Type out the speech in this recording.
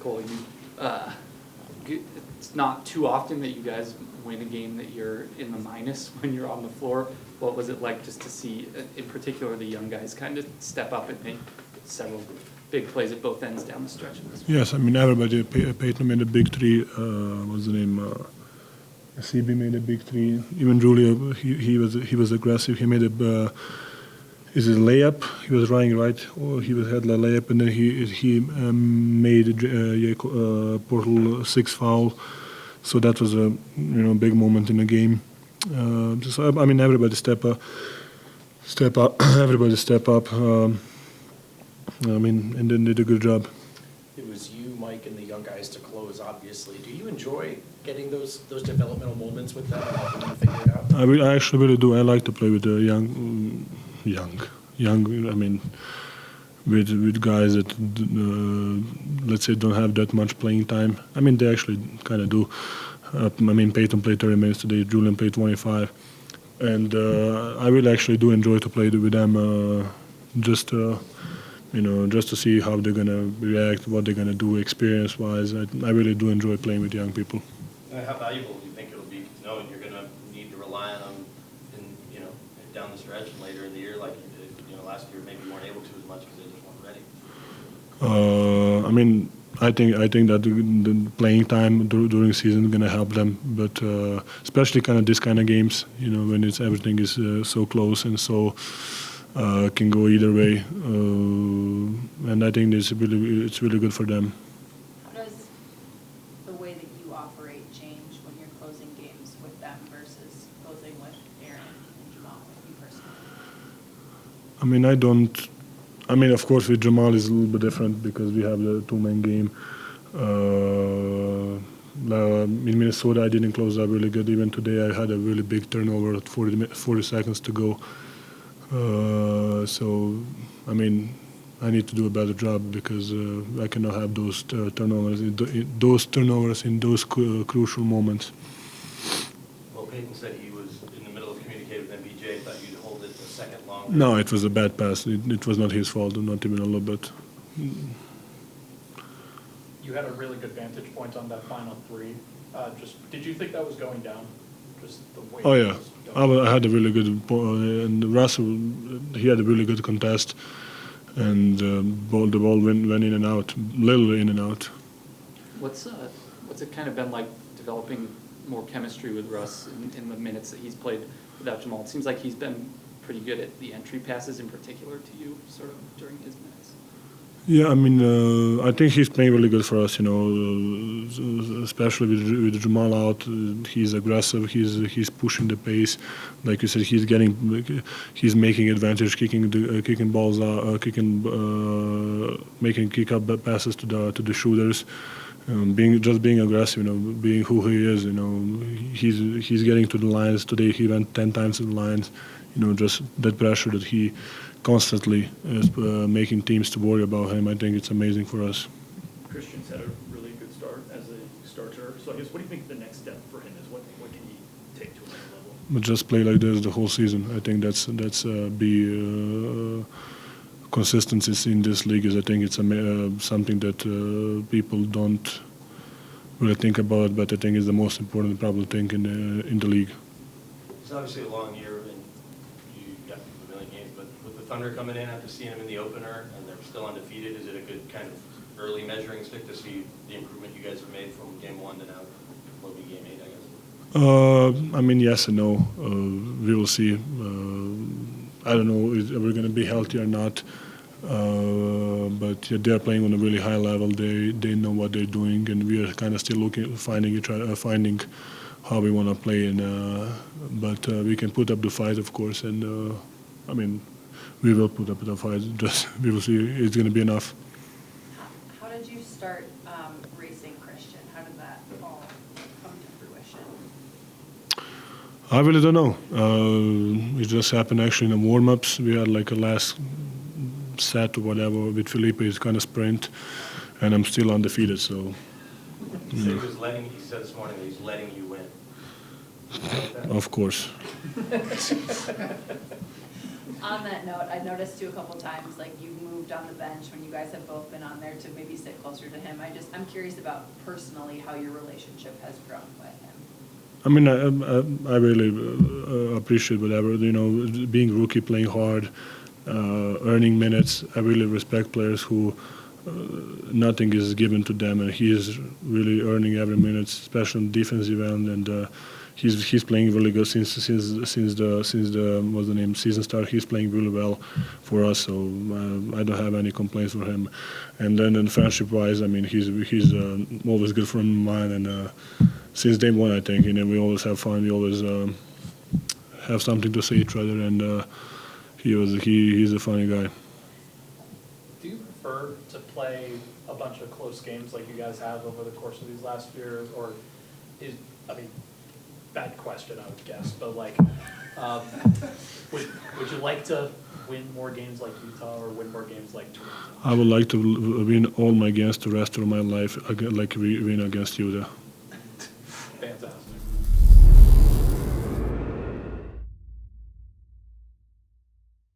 Nikola, it's not too often that you guys win a game that you're in the minus when you're on the floor. What was it like just to see, in particular, the young guys kind of step up and make several big plays at both ends down the stretch of this? Yes, I mean, everybody, Peyton made a big three, what's the name, CB made a big three. Even Julio, he was aggressive. He made a layup. He was running right, or he had a layup, and then he made Portal 6 foul. So that was a big moment in the game. So I mean, everybody step up. Everybody step up. I mean, and then did a good job. It was you, Mike, and the young guys to close, obviously. Do you enjoy getting those developmental moments with them and helping them figure it out? I actually really do. I like to play with the young. I mean, with guys that let's say don't have that much playing time. I mean, they actually kind of do. I mean, Peyton played 30 minutes today. Julian played 25, and I really actually do enjoy to play with them. Just to see how they're gonna react, what they're gonna do experience-wise. I really do enjoy playing with young people. How valuable do you think it'll be knowing you're going to need to rely on them down the stretch and later in the year, like last year maybe you weren't able to as much because they just weren't ready? I mean, I think that the playing time during the season is gonna help them, but especially kind of this kind of games, when everything is so close and so. Can go either way, and I think it's really good for them. How does the way that you operate change when you're closing games with them versus closing with Aaron and Jamal, you personally? I mean, of course, with Jamal is a little bit different because we have the two-man game. In Minnesota, I didn't close up really good. Even today, I had a really big turnover at 40 seconds to go. So, I mean, I need to do a better job because I cannot have those turnovers in those crucial moments. Well, Peyton said he was in the middle of communicating with MPJ. Thought you'd hold it a second longer. No, it was a bad pass. It was not his fault, not even a little bit. You had a really good vantage point on that final three. Did you think that was going down? Just the way. Oh yeah, I had a really good, and Russell, he had a really good contest, and the ball went in and out, literally in and out. What's it kind of been like developing more chemistry with Russ in the minutes that he's played without Jamal? It seems like he's been pretty good at the entry passes in particular to you, sort of during his minutes. Yeah, I mean, I think he's playing really good for us. Especially with Jamal out, he's aggressive. He's pushing the pace. Like you said, he's making advantage, kicking balls out, making kick up passes to the shooters. Being aggressive, being who he is. He's getting to the lines. Today he went 10 times to the lines. Just that pressure that he constantly is making teams to worry about him. I think it's amazing for us. Christian's had a really good start as a starter. So I guess what do you think the next step for him is? What can he take to another level? But just play like this the whole season. I think that's consistency in this league. I think it's something that people don't really think about, but I think it's the most important probably thing in the league. It's obviously a long year, and you got a million games, but with the Thunder coming in after seeing them in the opener, and they're still undefeated, is it a good kind of early measuring stick to see the improvement you guys have made from game 1 to now, will be game 8, I guess? I mean, yes and no. We will see. I don't know if we're going to be healthy or not. But yeah, they're playing on a really high level. They know what they're doing, and we are kind of still finding how we want to play. And but we can put up the fight, of course. And I mean, we will put up the fight. Just we will see. It's going to be enough. How did you start racing Christian? How did that all come to fruition? I really don't know. It just happened actually in the warm-ups. We had like a last set or whatever with Felipe. It's kind of sprint, and I'm still undefeated. So. He said he said this morning that he's letting you win. Of course. On that note, I noticed you a couple times, like you moved moved on the bench, when you guys have both been on there to maybe sit closer to him? I'm curious about personally how your relationship has grown with him. I mean, I really appreciate whatever, being rookie, playing hard, earning minutes. I really respect players who nothing is given to them, and he is really earning every minute, especially on the defensive end. And he's playing really good since the what's the name season start. He's playing really well for us, so I don't have any complaints for him. And then in friendship wise, I mean, he's always good friend of mine, and since day one, I think, we always have fun. We always have something to say each other, and he's a funny guy. Do you prefer to play a bunch of close games like you guys have over the course of these last few years, or bad question, I would guess, but like, would you like to win more games like Utah or win more games like Toronto? I would like to win all my games the rest of my life, like we win against Utah.